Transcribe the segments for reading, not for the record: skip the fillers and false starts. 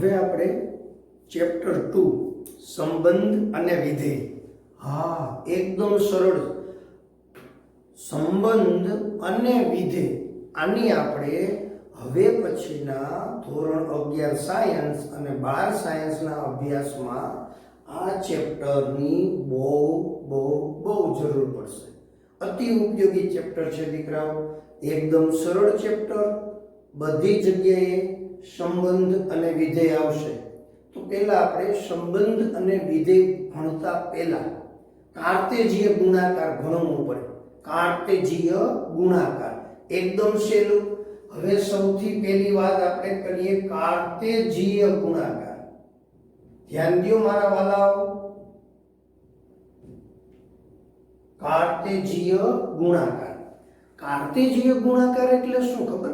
હવે આપણે ચેપ્ટર 2 સંબંધ અને વિધેય. હા, એકદમ સરળ. સંબંધ અને વિધેય આની આપણે હવે પછીના ધોરણ 11 સાયન્સ અને 12 સાયન્સના અભ્યાસમાં આ ચેપ્ટરની બહુ જરૂર પડશે. અતિ ઉપયોગી ચેપ્ટર છે દીકરાઓ. એકદમ સરળ ચેપ્ટર. બધી જગ્યાએ સંબંધ અને વિધેય આવશે. તો પહેલા આપણે સંબંધ અને વિધેય ભણતા પહેલા કાર્તેજીય ગુણાકાર ભણવું પડે. કાર્તેજીય ગુણાકાર એકદમ સહેલું. હવે સૌથી પહેલી વાત આપણે કરીએ કાર્તેજીય ગુણાકાર. ધ્યાન દો મારા વાલાઓ. કાર્તેજીય ગુણાકાર. કાર્તેજીય ગુણાકાર એટલે શું ખબર?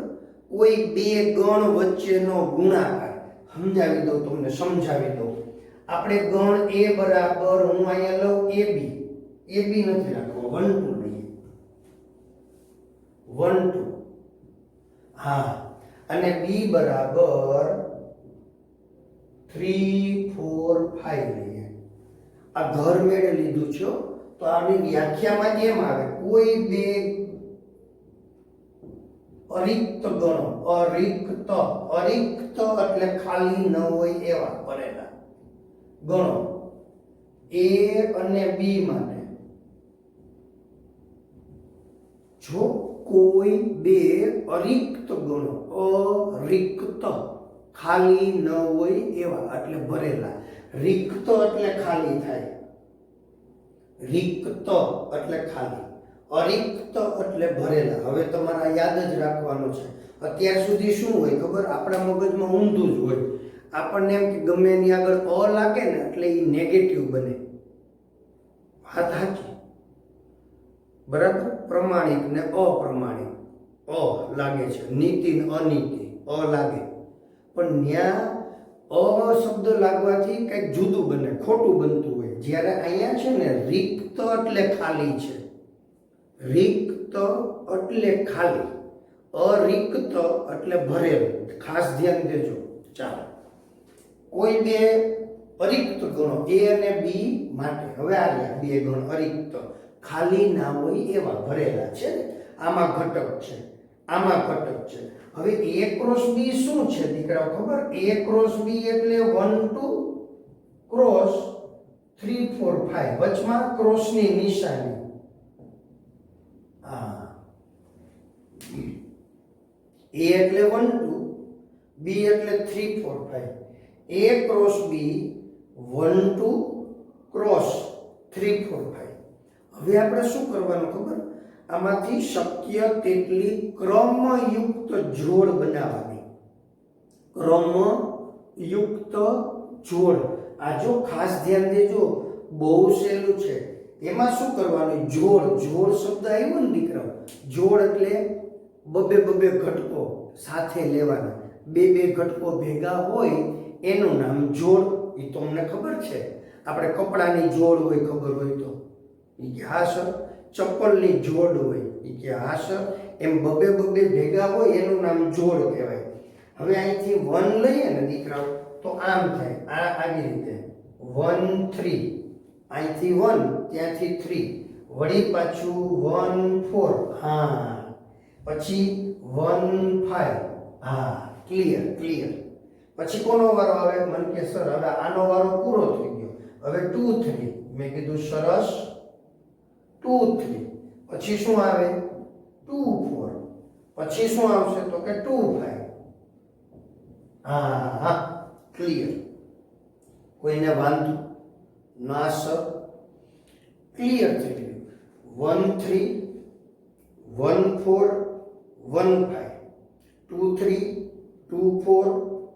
કોઈ બે ગણ વચ્ચેનો ગુણાકાર. સમજાવી દઉં તમને, સમજાવી દઉં. આપણે ગણ a બરાબર, હું અહીંયા લઉં ab. ab નથી રાખવો, 1 2 લઈએ. 1 2. હા, અને b બરાબર 3 4 5 લઈએ. આ ઘર મેળે લીધું છે. તો આની વ્યાખ્યામાં કેમ આવે? કોઈ બે અરિક્ત ગણો. અરિક્ત. અરિક્ત એટલે ખાલી ન હોય એવા ભરેલા ગણો a અને b માટે. જો કોઈ બે અરિક્ત ગણો, અરિક્ત ખાલી ન હોય એવા એટલે ભરેલા. રિક્ત એટલે ખાલી થાય. રિક્ત એટલે ખાલી. અરિક્ત એટલે ભરેલા. હવે તમારે યાદ જ રાખવાનું છે. અત્યાર સુધી શું હોય ખબર? આપણા મગજમાં ઊંધું જ હોય. આપણને એમ કે ગમે એની આગળ અ લાગે ને એટલે એ નેગેટિવ બને. વાત સાચી, બરાબર? પ્રમાણિક ને અપ્રમાણિક. અ લાગે છે, નીતિ ને અનીતિ અ લાગે. પણ ન્યા અ શબ્દ લાગવાથી કંઈક જુદું બને, ખોટું બનતું હોય. જ્યારે અહીંયા છે ને રિક્ત એટલે ખાલી છે. રિક્ત એટલે ખાલી. અરિક્ત એટલે ભરેલું. ખાસ ધ્યાન દેજો. ચાલો, કોઈ બે અરિક્ત ગણો a અને b માટે. હવે આ રહ્યા બે ગણ અરિક્ત, ખાલી ના હોય એવા ભરેલા છે. આમાં ઘટક છે, આમાં ઘટક છે. હવે a ક્રોસ b શું છે દીકરાઓ ખબર? a ક્રોસ b એટલે 1 2 ક્રોસ 3 4 5. વચમાં ક્રોસની નિશાની. હા, a એટલે 1 2, b એટલે 3 4 5. a cross b 1 2 cross 3 4 5. હવે આપણે શું કરવાનું ખબર? આમાંથી શક્ય તેટલી ક્રમયુક્ત જોડ બનાવવાની. ક્રમયુક્ત જોડ. આ જો ખાસ ધ્યાન દેજો, બહુ સહેલું છે. એમાં શું કરવાનું? જોડ. જોડ શબ્દ આવ્યો ને દીકરાઓ. જોડ એટલે બબે ઘટકો સાથે લેવાના. બે ઘટકો ભેગા હોય એનું નામ જોડ. એ તો અમને ખબર છે. આપણે કપડાની જોડ હોય, ખબર હોય તો એ કે હા સર. ચપ્પલની જોડ હોય એ કે હા સર. એમ બબે ભેગા હોય એનું નામ જોડ કહેવાય. હવે અહીંથી 1 લઈએ ને દીકરાઓ તો આમ થાય. આ આવી રીતે 1 3. અહીંથી 1, ત્યાંથી 3, વળી પાછું 1 4. હા, પછી 1 5. હા, ક્લિયર. પછી કોનો વારો આવે? મન કે સર હવે આનો વારો પૂરો થઈ ગયો. હવે 2 3. મેં કીધું સરસ. 2 3. પછી શું આવે? 2 4. પછી શું આવશે? તો કે 2 5. હા, ક્લિયર. કોઈને વાંધો ના સર? ક્લિયર થઈ ગયું. 1 3 1 4 1 5 2 3 2 4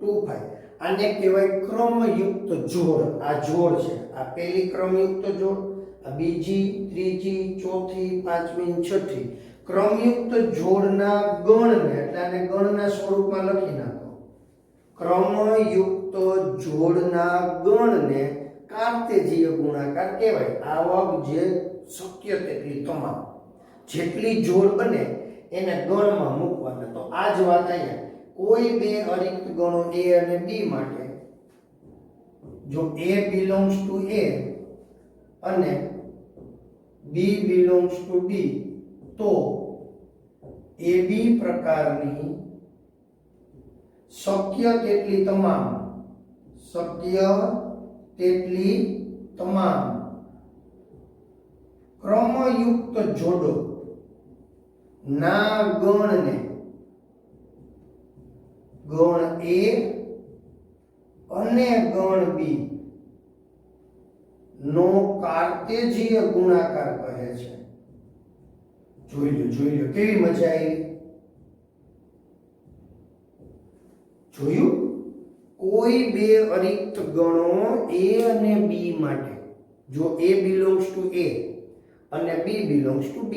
2 5. આને કહેવાય ક્રમયુક્ત જોડ. આ જોડ છે. આ પહેલી ક્રમયુક્ત જોડ, આ બીજી, ત્રીજી, ચોથી, પાંચમી, છઠ્ઠી. ક્રમયુક્ત જોડના ગણને એટલે આને ગણના સ્વરૂપમાં લખી નાખો. ક્રમયુક્ત જોડના ગણને કાર્તેજીય ગુણાકાર કહેવાય. આવક જે શક્ય તેટલી તમામ જેટલી જોડ બને એને ગણમાં મૂકવાના. તો આ જ વાત અહીંયા. કોઈ બે અરિક્ત ગણો a અને b માટે જો A belongs to A અને B belongs to B, તો AB પ્રકારની શક્ય તેટલી તમામ ક્રમયુક્ત જોડો ના ગણને ગણ A અને ગણ B નો કાર્તેજીય ગુણાકાર કહે છે. જોઈ લો કેવી મજા આવી. જોયું? કોઈ બે અરિક્ત ગણો A અને B માટે, જો A belongs to A અને B belongs to B,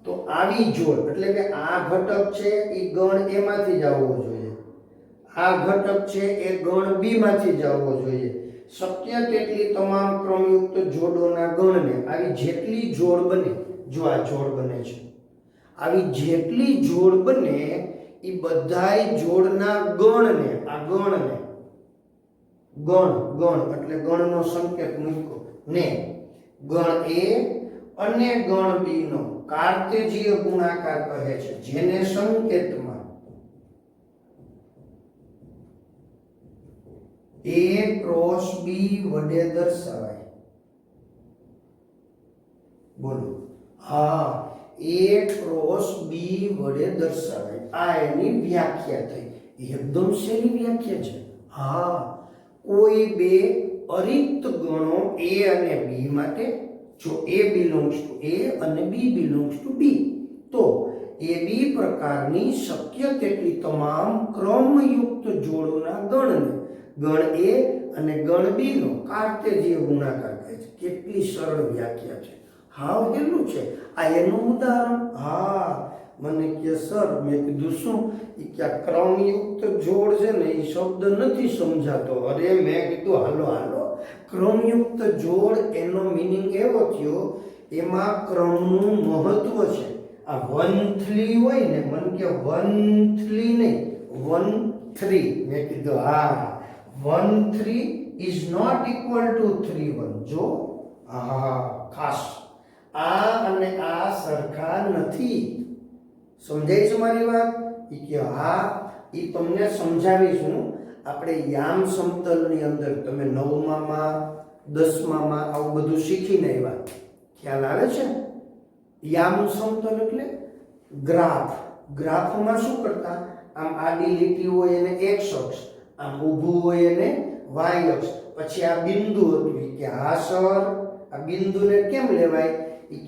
તો આવી જોડ એટલે કે આ ઘટક છે એ ગણ A માંથી જ આવવો જોઈએ, આ ઘટક છે એ ગણ B માંથી જ આવવો જોઈએ. શક્ય તેટલી તમામ ક્રમયુક્ત જોડોના ગણને, આવી જેટલી જોડ બને, જો આ જોડ બને છે, આવી જેટલી જોડ બને એ બધાય જોડના ગણને, આ ગણ એટલે ગણનો સંકેત મૂક્યો ને, ગણ A અને ગણ B નો કાર્તેજીય ગુણાકાર કહે છે, જેને સંકેતમાં A ક્રોસ B વડે દર્શાવાય. બોલો. હા, A ક્રોસ B વડે દર્શાવાય. આ એની વ્યાખ્યા થઈ. એકદમ સહેલી વ્યાખ્યા છે. હા, કોઈ બે અરિક્ત ગણો A અને B માટે, જો A belongs to A અને B belongs to B, તો AB પ્રકારની શક્ય તેટલી તમામ ક્રમયુક્ત જોડોના ગણને ગણ A અને ગણ B નો કાર્તેજીય ગુણાકાર કહે છે. કેટલી સરળ વ્યાખ્યા છે. હાવ કેટલું છે આ એનું ઉદાહરણ. હા, મને કે સર, મેં કીધું શું કે આ ક્રમયુક્ત જોડ છે ને એ શબ્દ નથી સમજાતો. અરે મેં કીધું હાલો, ક્રમયુક્ત જોડ એનો મિનિંગ એવો થયો, એમાં ક્રમનું મહત્વ છે. આ 1 3 હોય ને, મને કે 1 3 નહીં 1 3, મેં કીધું હા, 1 3 is not equal to 3 1. જો હા, ખાસ આ અને આ સરખા નથી. સમજાય છે મારી વાત? એ કે હા, એ તમને સમજાવીશું. આપણે યામ સમતલની અંદર તમે 9માં 10માં આવું બધું શીખીને આવ્યા, ખ્યાલ આવે છે? યામ સમતલ એટલે ગ્રાફમાં શું કરતા, આમ આડી લીટી હોય એને x અક્ષ, આમ ઊભું હોય એને y અક્ષ, પછી આ બિંદુ હતું કે હા સર આ બિંદુને કેમ લેવાય,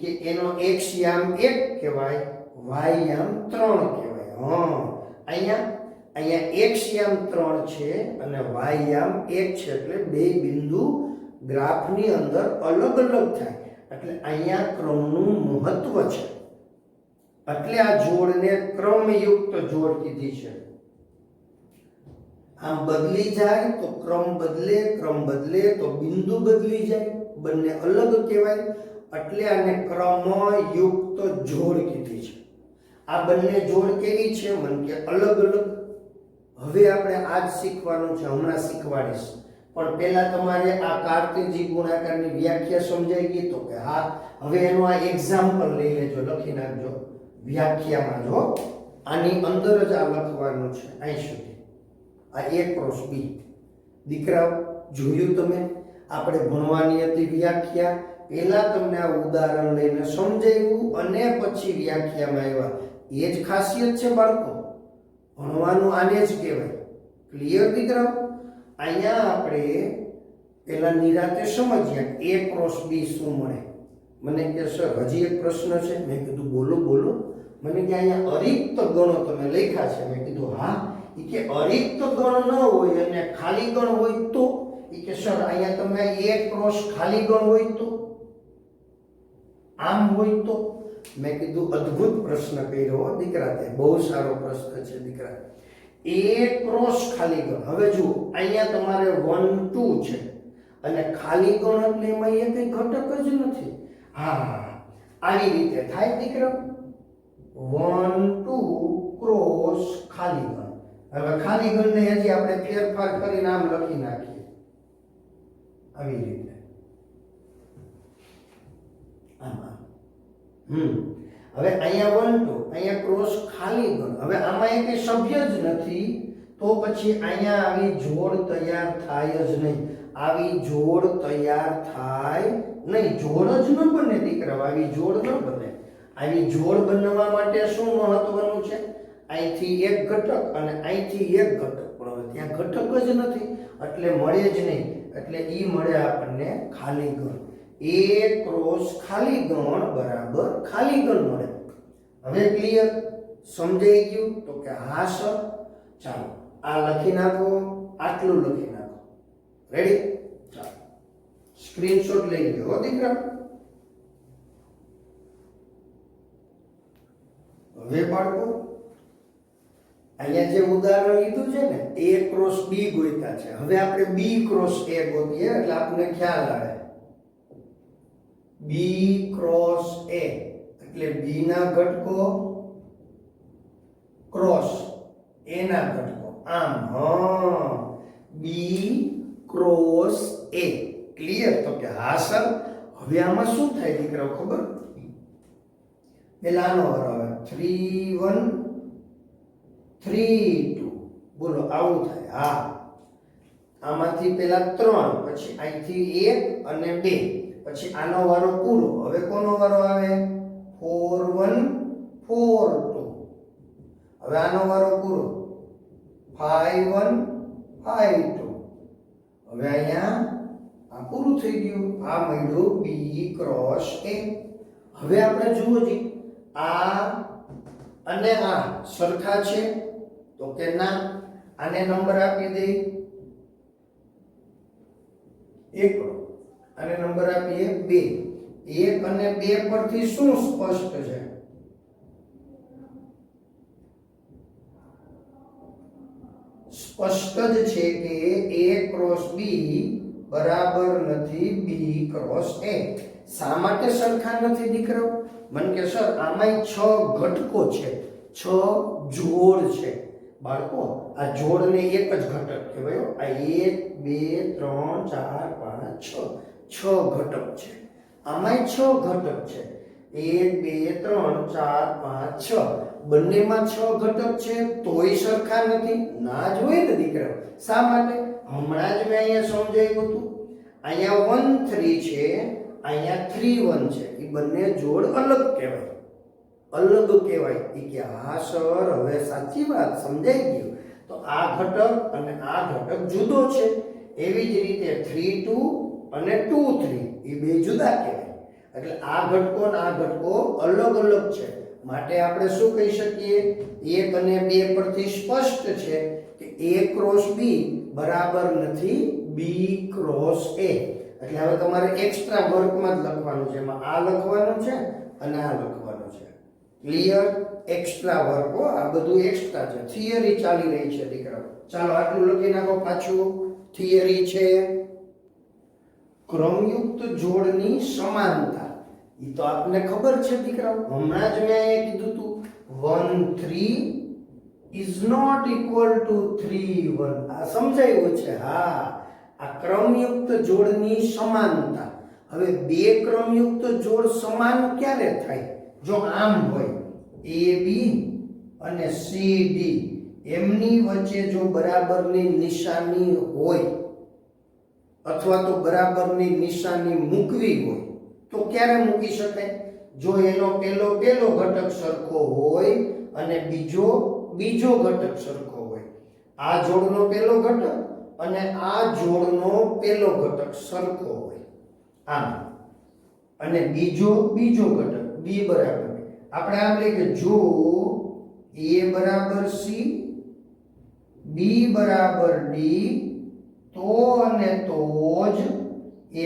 કે એનો x યામ 1 કહેવાય, y યામ 3 કહેવાય. હા, અહીંયા x યામ 3 છે અને y યામ 1 છે, એટલે બે બિંદુ ગ્રાફની અંદર અલગ થાય, એટલે અહીંયા ક્રમનું મહત્વ છે. એટલે આ જોડને ક્રમયુક્ત જોડ કીધી છે. આમ બદલી જાય તો ક્રમ બદલે તો બિંદુ બદલી જાય, બંને અલગ કહેવાય, એટલે આને ક્રમયુક્ત જોડ કીધી છે. આ બંને જોડ કેવી છે, મને કે અલગ. હવે આપણે આજ શીખવાનું છે, હમણાં શીખવાડીશ, પણ પહેલા તમારે આ કાર્તેજી ગુણાકારની વ્યાખ્યા સમજાઈ ગઈ તો કે હા, હવે એનું આ એક્ઝામ્પલ લઈ લેજો, લખી નાખજો વ્યાખ્યામાં. જો આની અંદર જ આ લખવાનું છે અહીં સુધી, આ A ક્રોસ B. દીકરાઓ જોયું તમે, આપણે ભણવાની હતી વ્યાખ્યા, પહેલા તમને આ ઉદાહરણ લઈને સમજાવ્યું અને પછી વ્યાખ્યામાં આવ્યા. એ જ ખાસિયત છે બાળકો, ભણવાનું આને જ કહેવાય. ક્લિયર દીકરાઓ? અહીંયા આપણે પહેલા નિરાતે સમજ્યા A ક્રોસ B શું મળે. મને કે સર હજી એક પ્રશ્ન છે. મેં કીધું બોલો. મને કે અહીંયા અરિક્ત ગણો તમે લખ્યા છે. મેં કીધું હા. એ કે અરિક્ત ગણ ન હોય અને ખાલી ગણ હોય તો? એ કે સર અહીંયા તમે A ક્રોસ ખાલી ગણ હોય તો, આમ હોય તો? મેં કીધું અદ્ભુત પ્રશ્ન કર્યો દીકરા, તે બહુ સારો પ્રશ્ન છે દીકરા. A ક્રોસ ખાલી ગણ. હવે જુઓ, અહીંયા તમારે 1 2 છે અને ખાલી ગણ એટલે એમાં એ કઈ ઘટક જ નથી. હા, આવી રીતે થાય દીકરા. 1 2 ક્રોસ ખાલી ગણ. હવે ખાલી ગણને હજી આપણે ફેરફાર કરીને આમ લખી નાખીએ. આવી રીતે આમાં હવે અહીંયા 1 2 અહીંયા ક્રોસ ખાલી ગણ. હવે આમાં એક સભ્ય જ નથી તો પછી અહીંયા આવી જોડ તૈયાર થાય જ નહીં. આવી જોડ તૈયાર થાય નહીં. જોડ જ ન બને દીકરા, આવી જોડ ન બને. આવી જોડ બનાવવા માટે શું મહત્વનું છે? અહીંથી એક ઘટક અને અહીંથી એક ઘટક, પણ હવે ત્યાં ઘટક જ નથી એટલે મળે જ નહીં. એટલે ઈ મળે આપણને ખાલી ગણ. A ક્રોસ ખાલી ગણ બરાબર ખાલી ગણ મળે. હવે ક્લિયર? સમજાઈ ગયું? તો કે હા સર. ચાલો આ લખી નાખો, આટલું લખી નાખો. રેડી? ચાલો સ્ક્રીનશોટ લઈ લો હો દીકરા. હવે બાળકો અહીંયા જે ઉદાહરણ લીધું છે ને, A ક્રોસ B ગોત્યા છે. હવે આપણે B ક્રોસ A ગોતીએ એટલે આપણને ખ્યાલ આવે. B ક્રોસ A એટલે B ના ઘટકો ક્રોસ A ના ઘટકો. આમ B ક્રોસ A. ક્લિયર? તો કે હા સર. હવે આમાં શું થાય દીકરાઓ ખબર? પેલાનો વારો આવે 3 1 3 2. બોલો આવું થાય? હા. આમાંથી પેલા 3, પછી અહીંથી 1 અને 2, પછી આનો વારો પૂરો. હવે કોનો વારો આવે? 4 1 4 2. હવે આનો વારો પૂરો. 5 1 5 2. હવે અહીંયા આ પૂરું થઈ ગયું. આ મળ્યું B ક્રોસ A. હવે આપણે જુઓ જી, આ અને આ સરખા છે? તો કે ના. આને નંબર આપી દે 1, અને નંબર આપીએ 2. 1 અને 2 પરથી શું સ્પષ્ટ છે? સ્પષ્ટ જ છે કે A ક્રોસ B બરાબર નથી B ક્રોસ A. શા માટે સરખા નથી દીકરાઓ? મને કે સર આમાંય 6 ઘટકો છે, 6 જોડ છે. બાળકો આ જોડને એક જ ઘટક કહેવાય. આ 1 2 3 4 5 6 6 ઘટક છે. આમાંય 6 ઘટક છે. 1 2 3 4 5 6. બંનેમાં 6 ઘટક છે તોય સરખા નથી? ના જ હોય ને દીકરાઓ. શા માટે? હમણાં જ મેં અહીંયા સમજાવ્યું હતું. અહીંયા 1 3 છે, અહીંયા 3 1 છે. એ બંને જોડ અલગ કહેવાય. અલગ કહેવાય. એ કે હા સર હવે સાચી વાત સમજાઈ ગયું. તો આ ઘટક અને આ ઘટક જુદો છે. એવી જ રીતે 3 2 અને 2 3 એ બે જુદા કહેવાય. એટલે આ ઘટકો અને આ ઘટકો અલગ અલગ છે. માટે આપણે શું કહી શકીએ? 1 અને 2 પરથી સ્પષ્ટ છે કે A ક્રોસ B બરાબર નથી B ક્રોસ A. એટલે હવે તમારે એક્સ્ટ્રા વર્કમાં જ લખવાનું છે. એમાં આ લખવાનું છે અને આ લખવાનું છે. ક્લિયર? એક્સ્ટ્રા વર્ક હો, આ બધું એક્સ્ટ્રા છે. થિયરી ચાલી રહી છે દીકરાઓ. ચાલો આટલું લખી નાખો. પાછું થિયરી છે ક્રમયુક્ત જોડની સમાનતા. એ તો આપને ખબર છે દીકરાઓ. હમણાં જ મેં અહીંયા કીધું હતું 1 3 is not equal to 3 1. આ સમજાયું છે? હા. આ ક્રમયુક્ત જોડની સમાનતા. હવે બે ક્રમયુક્ત જોડ સમાન ક્યારે થાય? જો આમ હોય AB અને CD એમની વચ્ચે જો બરાબરની નિશાની હોય અથવા તો બરાબરની નિશાની મૂકવી હોય તો ક્યારે મૂકી શકાય? જો એનો પેલો ઘટક સરખો હોય અને બીજો ઘટક સરખો હોય. આ જોડનો પેલો ઘટક અને આ જોડનો પેલો ઘટક સરખો હોય આમ, અને બીજો ઘટક B બરાબર. આપણે આમ લઈએ કે જો A બરાબર C, B બરાબર D, તો અને તો જ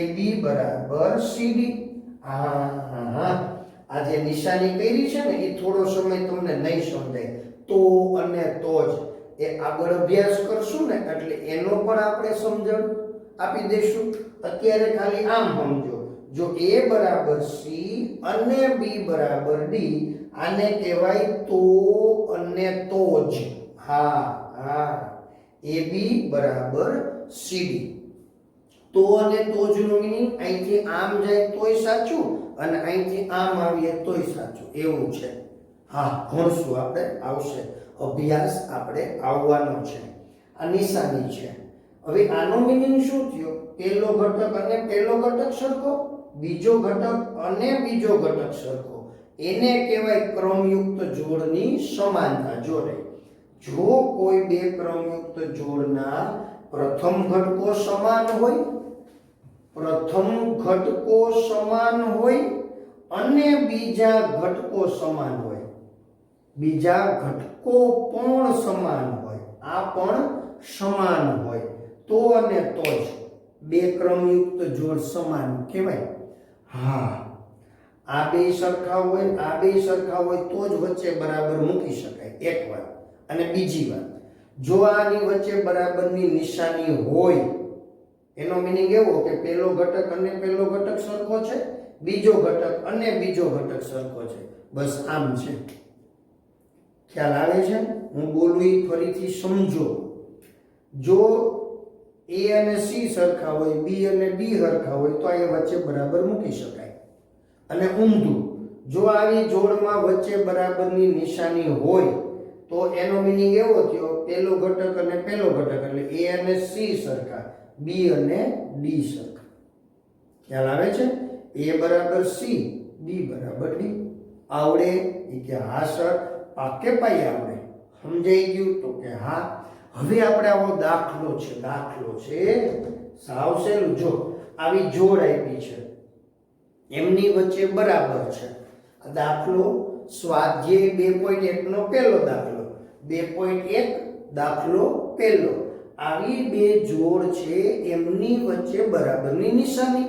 AB બરાબર CD. આ જે નિશાની કરી છે ને એ થોડો સમય તમને નહીં સમજાય. તો અને તો જ એ આગળ અભ્યાસ કરશું ને એટલે એનો પણ આપણે સમજણ આપી દઈશું. અત્યારે ખાલી આમ સમજો. જો A બરાબર C અને B બરાબર D, આને કહેવાય તો અને તો જ. AB બરાબર CD. તો અને તોજનો મીનિંગ અહીંથી આમ જાય તોય સાચું અને અહીંથી આમ આવીએ તોય સાચું એવું છે. હા, ભણશું આપણે, આવશે અભ્યાસ આપણે આવવાનો છે. આ નિશાની છે. હવે આનો મીનિંગ શું થયો? પહેલો ઘટક અને પહેલો ઘટક સરખો, બીજો ઘટક અને બીજો ઘટક સરખો, એને કહેવાય ક્રમયુક્ત જોડની સમાનતા. જોડે જો કોઈ બે ક્રમયુક્ત જોડના પ્રથમ ઘટકો સમાન હોય, પ્રથમ ઘટકો સમાન હોય અને બીજા ઘટકો સમાન હોય, બીજા ઘટકો પણ સમાન હોય, આ પણ સમાન હોય, તો અને તો જ બે ક્રમયુક્ત જોડ સમાન કહેવાય. હા, આ બે સરખા હોય, આ બે સરખા હોય તો જ વચ્ચે બરાબર મૂકી શકાય. એક વાત. અને બીજી વાત, જો આની વચ્ચે બરાબરની નિશાની હોય, એનો મીનિંગ એવો કે પહેલો ઘટક અને પહેલો ઘટક સરખો છે, બીજો ઘટક અને બીજો ઘટક સરખો છે, બસ આમ છે. ખ્યાલ આવે છે? હું બોલું એ ફરીથી સમજો. જો A અને C સરખા હોય, B અને D સરખા હોય તો એ વચ્ચે બરાબર મૂકી શકાય. અને ઊંધું, જો આવી જોડમાં વચ્ચે બરાબરની નિશાની હોય તો એનો મીનિંગ એવો થયો પહેલો ઘટક અને પહેલો ઘટક એટલે A અને C સરખા, B અને D સરખા. ખ્યાલ આવે છે? A બરાબર C, B બરાબર D. આવડે? એ કે હા સર. પાકે પાઈ આવડે. સમજાઈ ગયું? તો કે હા. હવે આપણે આવો દાખલો છે, દાખલો છે સાવ સહેલું. જો આવી જોડ આપી છે, એમની વચ્ચે બરાબર છે. આ દાખલો સ્વાધ્યાય 2.1 નો પહેલો દાખલો. 2.1 દાખલો પહેલો. આવી બે જોડ છે, એમની વચ્ચે બરાબરની નિશાની.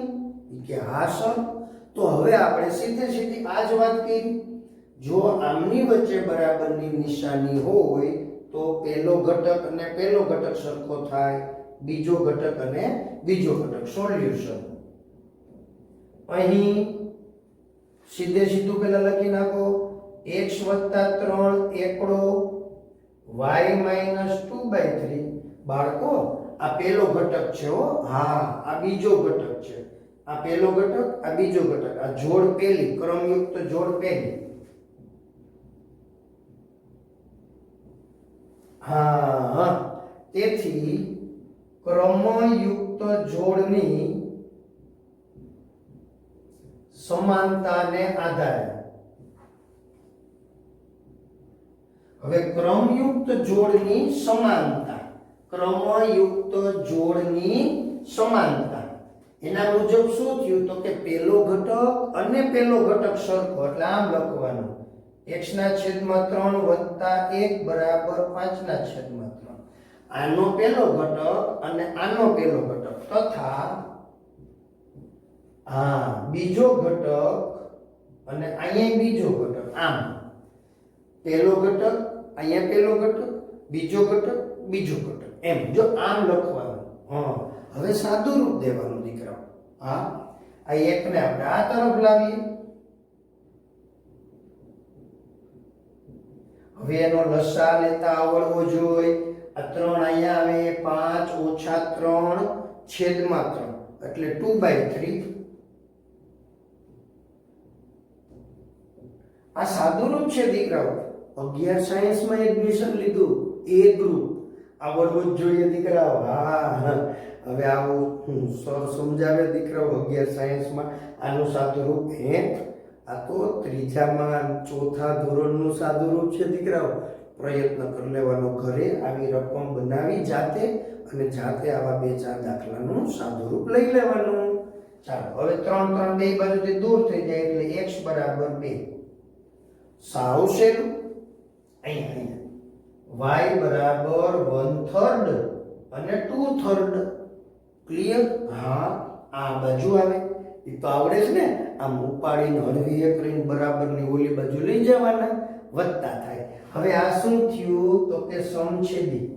કે હા સર. તો હવે આપણે સીધે સીધી આ જ વાત કરી. જો આમની વચ્ચે બરાબરની નિશાની હોય તો પહેલો ઘટક અને પહેલો ઘટક સરખો થાય, બીજો ઘટક અને બીજો ઘટક. સોલ્યુશન અહીં સીધે સીધું પહેલા લખી નાખો. x + 3 એકડો y - 2/3. બાળકો આ પહેલો ઘટક છે હો. હા, આ બીજો ઘટક છે. આ પહેલો ઘટક, આ બીજો ઘટક. આ જોડ પહેલી, ક્રમયુક્ત જોડ પહેલી. હા, તેથી ક્રમયુક્ત જોડની સમાનતાને આધારે, હવે ક્રમયુક્ત જોડની સમાનતા, ક્રમયુક્ત જોડની સમાનતા એના મુજબ શું થયું? તો કે પહેલો ઘટક અને પહેલો ઘટક સરખો એટલે આમ લખવાનું x/3 + 1 = 5/3. આનો પહેલો ઘટક અને આનો પહેલો ઘટક તથા બીજો ઘટક અને અહીંયા બીજો ઘટક. આમ પહેલો ઘટક, અહીંયા પહેલો ઘટક, બીજો ઘટક, બીજો ઘટક. એમ જો આમ લખવાનું. હા, હવે સાદું રૂપ દેવાનું દીકરાઓ. હા, આ એકને આપણે આ તરફ લાવીએ. હવે એનો લસા લેતા આવડવો જોઈએ. આ 3 અહીંયા આવે, 5 - 3 છેદમાં 3 એટલે 2/3. આ સાદું રૂપ છે દીકરાઓ. 11 સાયન્સમાં એડમિશન લીધું, એ ગ્રુપ. આવડવું જ જોઈએ દીકરાઓ. હા, હવે આવું સર સમજાવે દીકરાઓ 11 સાયન્સમાં. આનું સાદું રૂપ આ તો ત્રીજામાં ચોથા ધોરણનું સાદું રૂપ છે દીકરાઓ. પ્રયત્ન કરી લેવાનો ઘરે આવી રકમ બનાવી જાતે, અને જાતે આવા 2-4 દાખલાનું સાદું રૂપ લઈ લેવાનું. ચાલો, હવે 3 બે બાજુથી દૂર થઈ જાય એટલે x = 2. સાવ સહેલું. અહીંયા y = 1/3 અને 2/3. ક્લિયર? હા, આ બાજુ આવે એ તો આવડે છે ને. આમ ઉપાડીને હળવી કરીને બરાબરની ઓલી બાજુ લઈ જવાના, વત્તા થાય. હવે આ શું થયું? તો કે સમછેદી,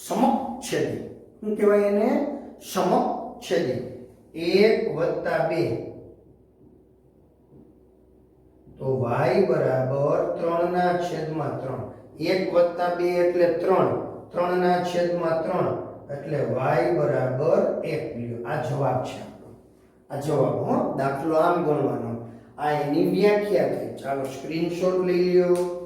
સમછેદી. શું કહેવાય એને? સમછેદી. 1 + 2 તો y = 3/3. 1 + 2 એટલે 3, 3/3. એટલે y બરાબર 1 લ્યો. આ જવાબ છે આપણો. આ જવાબ હો. દાખલો આમ ગણવાનો. આ એની વ્યાખ્યા થઈ. ચાલો સ્ક્રીનશોટ લઈ લ્યો.